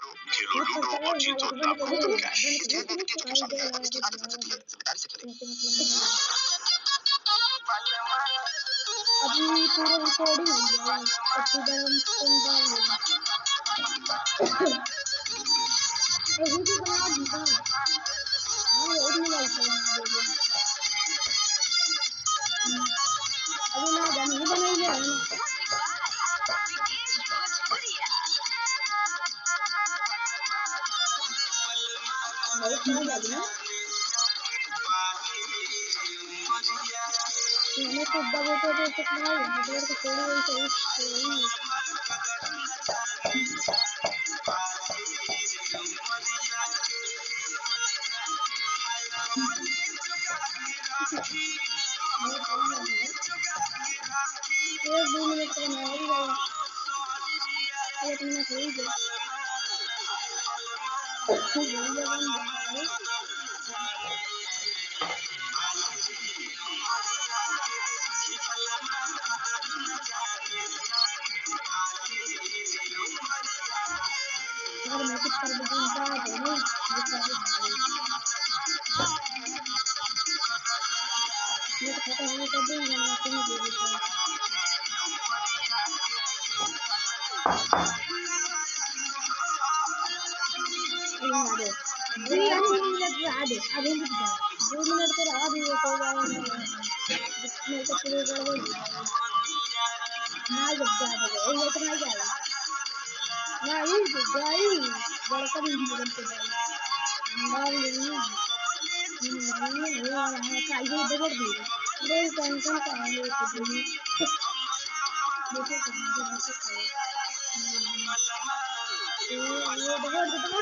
खेलो ludo और जीतो लाखों कैश। खेल में वित्तीय जोखिम शामिल है और इसकी आदत बन सकती है। समझदारी से खेलें। अभी पूरा रिकॉर्डिंग हो गया है, पट्टी गरम तुम डाल दो। वीडियो बना दी था। हाँ एक मोबाइल से बना दोगे। अभी ना जाने ही बनाएंगे है ना। बहुत समझ आ गया। मैंने खुद दबे तो कितना है नेटवर्क थोड़ी वही सही वही एक 2 मिनट का बनाया भी जाएगा। 1 मिनट हो ही गया। अगर मैं कुछ कर दूंगा तो नहीं ये कर मैं तो खत्म नहीं कर दूंगा मैं तुम्हें दे देता हूँ। अभी 2 मिनट आधे अभी रुक जाओ 2 मिनट तो रहा भी वो कोई बात नहीं मेरे को पूरे गड़बड़ ना जब जा रहे हो ये तो नहीं जाएगा ना ये गाई बड़का भी जीवन के डाल लेनी नहीं वो वाला है चाहिए डबल दी अरे टेंशन का है ये तो देखो कहां से वो डबल